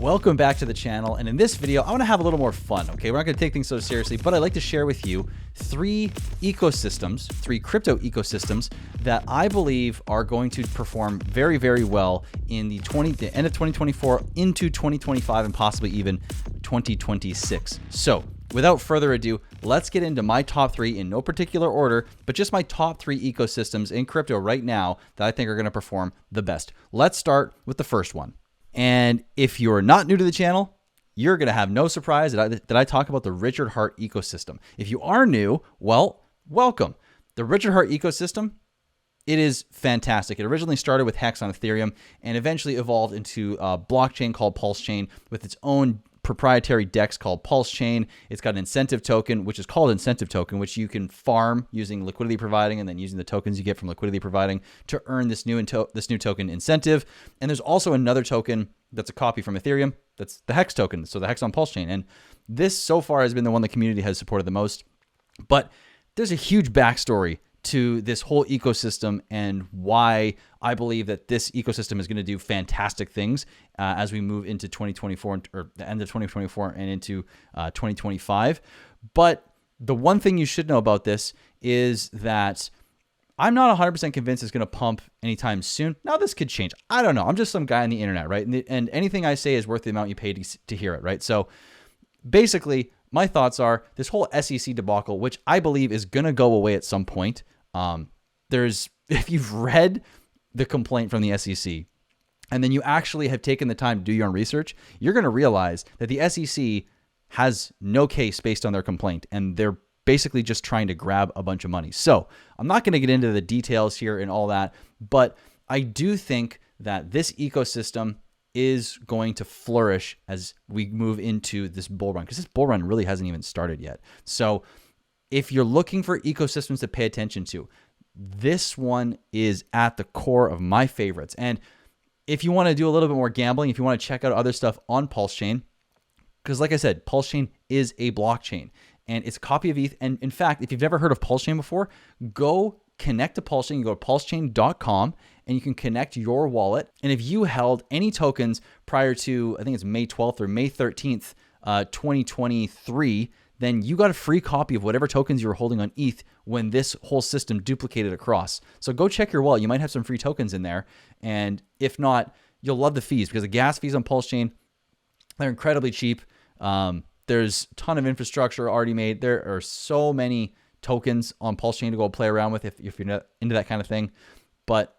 Welcome back to the channel, and in this video I want to have a little more fun. Okay, we're not going to take things so seriously, but I'd like to share with you three crypto ecosystems that I believe are going to perform very, very well in the end of 2024 into 2025 and possibly even 2026. So without further ado, let's get into my top three in no particular order, but just my top three ecosystems in crypto right now that I think are going to perform the best. Let's start with the first one. And if you're not new to the channel, you're going to have no surprise that I talk about the Richard Heart ecosystem. If you are new, well, welcome. The Richard Heart ecosystem, it is fantastic. It originally started with Hex on Ethereum and eventually evolved into a blockchain called Pulse Chain with its own proprietary DEX called Pulse Chain. It's got an incentive token, which is called incentive token, which you can farm using liquidity providing and then using the tokens you get from liquidity providing to earn this new token incentive. And there's also another token that's a copy from Ethereum. That's the Hex token. So the Hex on Pulse Chain. And this so far has been the one the community has supported the most. But there's a huge backstory to this whole ecosystem and why I believe that this ecosystem is going to do fantastic things as we move into 2024 or the end of 2024 and into 2025. But the one thing you should know about this is that I'm not 100% convinced it's going to pump anytime soon. Now, this could change. I don't know. I'm just some guy on the internet, right? And anything I say is worth the amount you pay to hear it, right? So basically, my thoughts are this whole SEC debacle, which I believe is going to go away at some point. If you've read the complaint from the SEC and then you actually have taken the time to do your own research, you're going to realize that the SEC has no case based on their complaint and they're basically just trying to grab a bunch of money. So I'm not going to get into the details here and all that, but I do think that this ecosystem is going to flourish as we move into this bull run, because this bull run really hasn't even started yet. So if you're looking for ecosystems to pay attention to, this one is at the core of my favorites. And if you want to do a little bit more gambling, if you want to check out other stuff on Pulse Chain, because like I said, Pulse Chain is a blockchain and it's a copy of ETH. And in fact, if you've never heard of Pulse Chain before, go connect to Pulse Chain. You go to pulsechain.com and you can connect your wallet. And if you held any tokens prior to, I think it's May 12th or May 13th, 2023, then you got a free copy of whatever tokens you were holding on ETH when this whole system duplicated across. So go check your wallet. You might have some free tokens in there. And if not, you'll love the fees, because the gas fees on Pulse Chain, they're incredibly cheap. There's a ton of infrastructure already made. There are so many tokens on Pulse Chain to go play around with if you're not into that kind of thing. But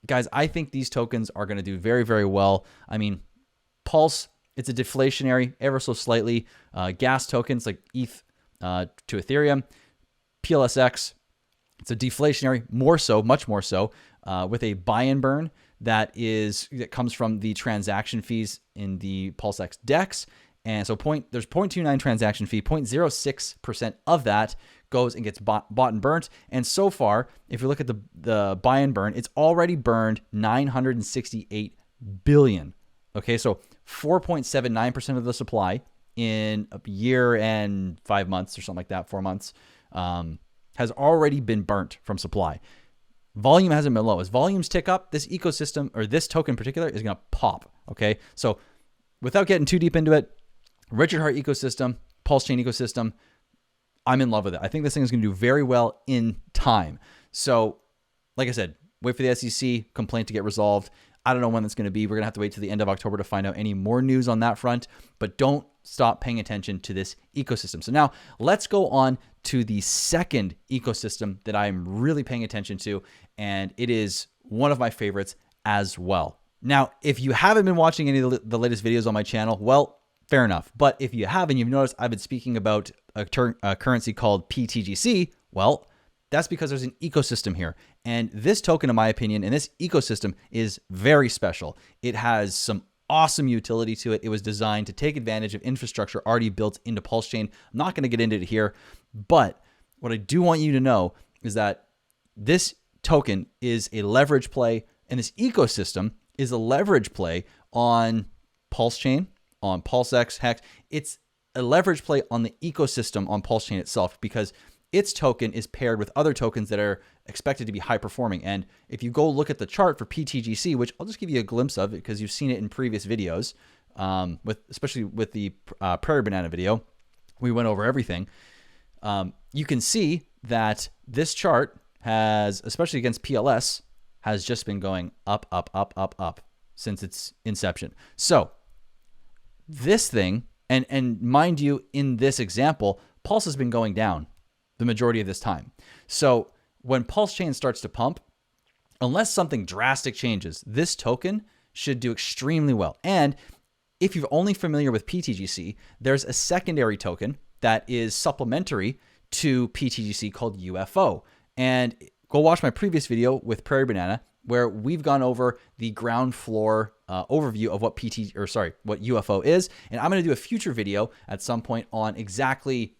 guys, I think these tokens are going to do very, very well. I mean, Pulse, it's a deflationary ever so slightly. Gas tokens like ETH to Ethereum, PLSX, it's a deflationary, more so, much more so, with a buy and burn that comes from the transaction fees in the PulseX DEX. And so there's 0.29 transaction fee, 0.06% of that goes and gets bought and burnt. And so far, if you look at the buy and burn, it's already burned 968 billion. Okay, so 4.79% of the supply in a year and 5 months or something like that, 4 months, has already been burnt from supply. Volume hasn't been low. As volumes tick up, this ecosystem, or this token in particular, is going to pop. Okay, so without getting too deep into it, Richard Heart ecosystem, Pulse Chain ecosystem, I'm in love with it. I think this thing is going to do very well in time. So, like I said, wait for the SEC complaint to get resolved. I don't know when that's going to be. We're going to have to wait till the end of October to find out any more news on that front, but don't stop paying attention to this ecosystem. So now let's go on to the second ecosystem that I'm really paying attention to, and it is one of my favorites as well. Now, if you haven't been watching any of the latest videos on my channel, well, fair enough. But if you haven't, you've noticed I've been speaking about a currency called PTGC. Well, that's because there's an ecosystem here. And this token, in my opinion, and this ecosystem is very special. It has some awesome utility to it. It was designed to take advantage of infrastructure already built into Pulse Chain. I'm not going to get into it here, but what I do want you to know is that this token is a leverage play, and this ecosystem is a leverage play on Pulse Chain, on PulseX, Hex. It's a leverage play on the ecosystem on Pulse Chain itself, because its token is paired with other tokens that are expected to be high performing. And if you go look at the chart for PTGC, which I'll just give you a glimpse of it because you've seen it in previous videos, especially with the Prairie Banana video. We went over everything. You can see that this chart has, especially against PLS, has just been going up, up, up, up, up since its inception. So this thing, and mind you, in this example, Pulse has been going down the majority of this time. So when Pulse Chain starts to pump, unless something drastic changes, this token should do extremely well. And if you're only familiar with PTGC, there's a secondary token that is supplementary to PTGC called UFO. And go watch my previous video with Prairie Banana, where we've gone over the ground floor overview of what what UFO is. And I'm going to do a future video at some point on exactly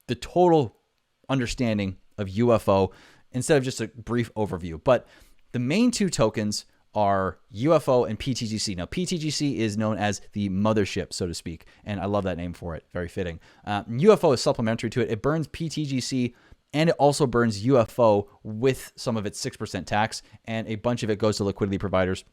the total understanding of UFO instead of just a brief overview. But the main two tokens are UFO and PTGC. Now, PTGC is known as the mothership, so to speak, and I love that name for it. Very fitting. UFO is supplementary to it. It burns PTGC, and it also burns UFO with some of its 6% tax, and a bunch of it goes to liquidity providers.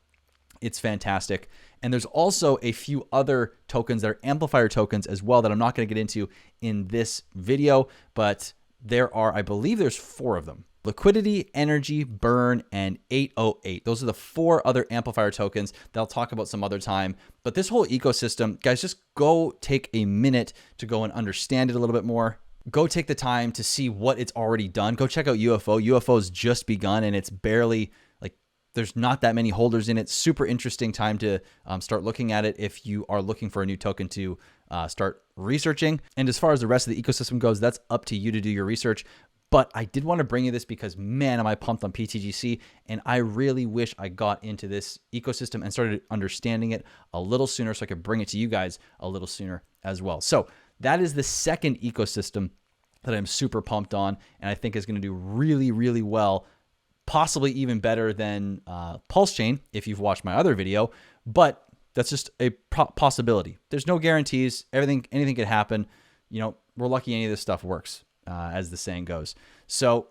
It's fantastic. And there's also a few other tokens that are amplifier tokens as well that I'm not going to get into in this video, but there are, I believe there's 4 of them. Liquidity, Energy, Burn, and 808. Those are the 4 other amplifier tokens that I'll talk about some other time. But this whole ecosystem, guys, just go take a minute to go and understand it a little bit more. Go take the time to see what it's already done. Go check out UFO. UFO's just begun, and it's barely, there's not that many holders in it. Super interesting time to start looking at it if you are looking for a new token to start researching. And as far as the rest of the ecosystem goes, that's up to you to do your research. But I did want to bring you this because, man, am I pumped on PTGC, and I really wish I got into this ecosystem and started understanding it a little sooner so I could bring it to you guys a little sooner as well. So that is the second ecosystem that I'm super pumped on, and I think is going to do really, really well, possibly even better than Pulse Chain if you've watched my other video, but that's just a possibility. There's no guarantees. Anything could happen. You know, we're lucky any of this stuff works. As the saying goes. So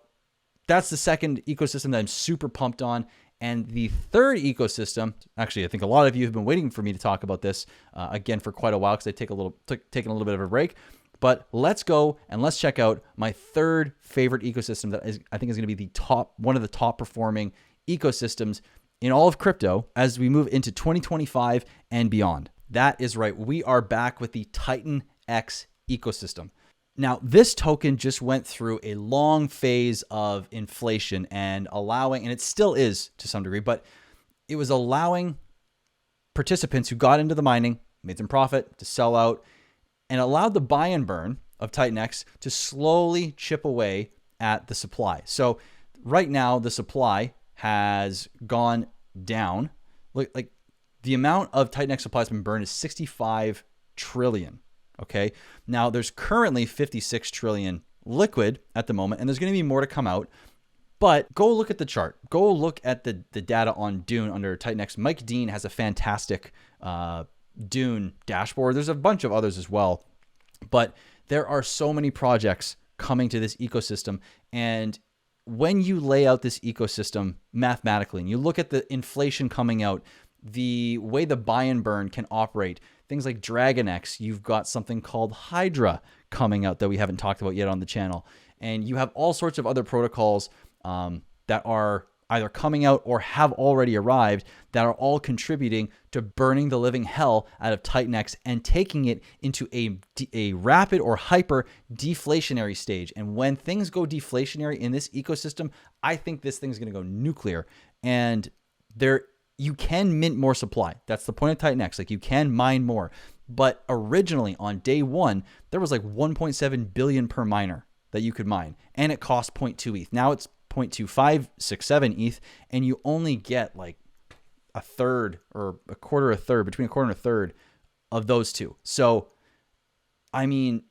that's the second ecosystem that I'm super pumped on. And the third ecosystem, actually, I think a lot of you have been waiting for me to talk about this again for quite a while because I taken a little bit of a break. But let's go and let's check out my third favorite ecosystem that I think is going to be one of the top performing ecosystems in all of crypto as we move into 2025 and beyond. That is right. We are back with the TITANX ecosystem. Now, this token just went through a long phase of inflation and it still is to some degree, but it was allowing participants who got into the mining, made some profit, to sell out, and allowed the buy and burn of TITANX to slowly chip away at the supply. So right now, the supply has gone down. Like the amount of TITANX supply that's been burned is 65 trillion. Okay. Now there's currently 56 trillion liquid at the moment, and there's going to be more to come out, but go look at the chart. Go look at the data on Dune under TITANX. Mike Dean has a fantastic Dune dashboard. There's a bunch of others as well, but there are so many projects coming to this ecosystem. And when you lay out this ecosystem mathematically and you look at the inflation coming out, the way the buy and burn can operate, things like DragonX, you've got something called Hydra coming out that we haven't talked about yet on the channel. And you have all sorts of other protocols that are either coming out or have already arrived that are all contributing to burning the living hell out of TITANX and taking it into a rapid or hyper deflationary stage. And when things go deflationary in this ecosystem, I think this thing's going to go nuclear. And you can mint more supply. That's the point of TITANX. Like, you can mine more. But originally on day one, there was like 1.7 billion per miner that you could mine, and it cost 0.2 ETH. Now it's 0.2567 ETH, and you only get like a third or a quarter, between a quarter and a third of those two. So, I mean,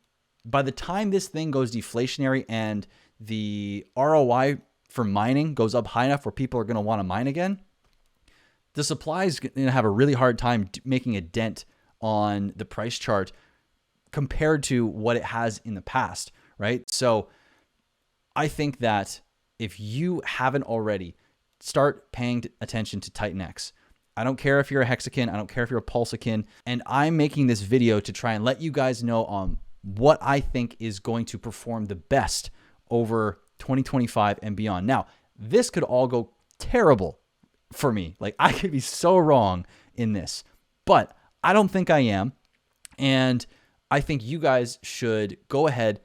by the time this thing goes deflationary and the ROI for mining goes up high enough where people are going to want to mine again, the supply is going to have a really hard time making a dent on the price chart compared to what it has in the past, right? So I think that if you haven't already, start paying attention to TITANX. I don't care if you're a hexakin. I don't care if you're a pulsakin. And I'm making this video to try and let you guys know on what I think is going to perform the best over 2025 and beyond. Now, this could all go terrible for me. Like, I could be so wrong in this, but I don't think I am. And I think you guys should go ahead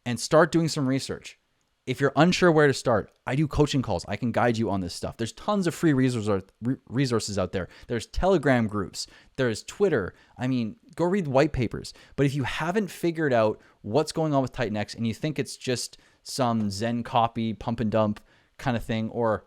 and start doing some research. If you're unsure where to start, I do coaching calls. I can guide you on this stuff. There's tons of free resources out there. There's Telegram groups. There's Twitter. I mean, go read white papers. But if you haven't figured out what's going on with TITANX and you think it's just some Zen copy, pump and dump kind of thing, or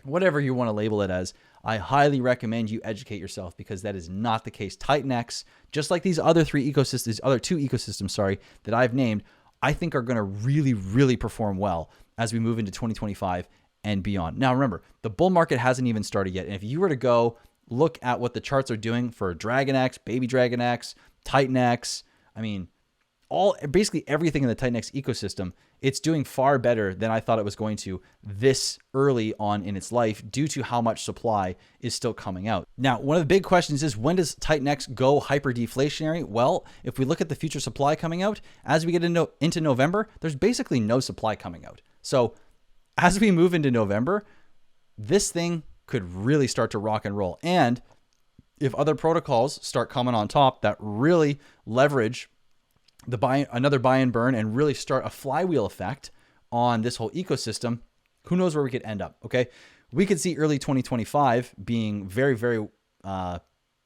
whatever you want to label it as, I highly recommend you educate yourself, because that is not the case. TITANX, just like these other two ecosystems, that I've named, I think are going to really, really perform well as we move into 2025 and beyond. Now, remember, the bull market hasn't even started yet. And if you were to go look at what the charts are doing for DragonX, Baby DragonX, TITANX, I mean, basically everything in the TITANX ecosystem, it's doing far better than I thought it was going to this early on in its life, due to how much supply is still coming out. Now, one of the big questions is, when does TITANX go hyper deflationary? Well, if we look at the future supply coming out, as we get into November, there's basically no supply coming out. So as we move into November, this thing could really start to rock and roll. And if other protocols start coming on top that really leverage another buy and burn and really start a flywheel effect on this whole ecosystem, who knows where we could end up, okay? We could see early 2025 being very, very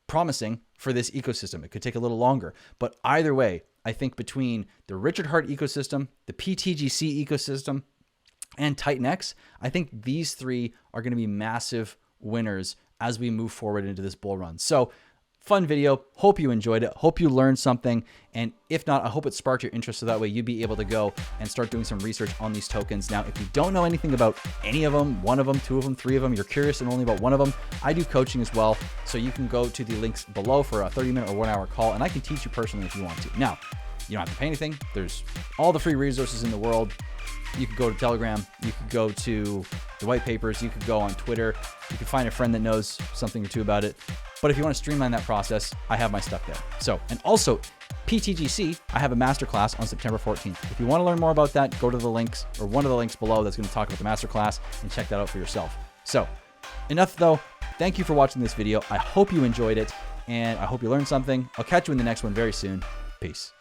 promising for this ecosystem. It could take a little longer. But either way, I think between the Richard Heart ecosystem, the PTGC ecosystem, and TITANX, I think these three are going to be massive winners as we move forward into this bull run. So, fun video. Hope you enjoyed it. Hope you learned something. And if not, I hope it sparked your interest, so that way you'd be able to go and start doing some research on these tokens. Now, if you don't know anything about any of them, one of them, two of them, three of them, you're curious and only about one of them, I do coaching as well. So you can go to the links below for a 30-minute or 1-hour call, and I can teach you personally if you want to. Now, you don't have to pay anything. There's all the free resources in the world. You could go to Telegram. You could go to the white papers. You could go on Twitter. You could find a friend that knows something or two about it. But if you want to streamline that process, I have my stuff there. So, and also PTGC, I have a masterclass on September 14th. If you want to learn more about that, go to the links, or one of the links below that's going to talk about the masterclass, and check that out for yourself. So enough though. Thank you for watching this video. I hope you enjoyed it, and I hope you learned something. I'll catch you in the next one very soon. Peace.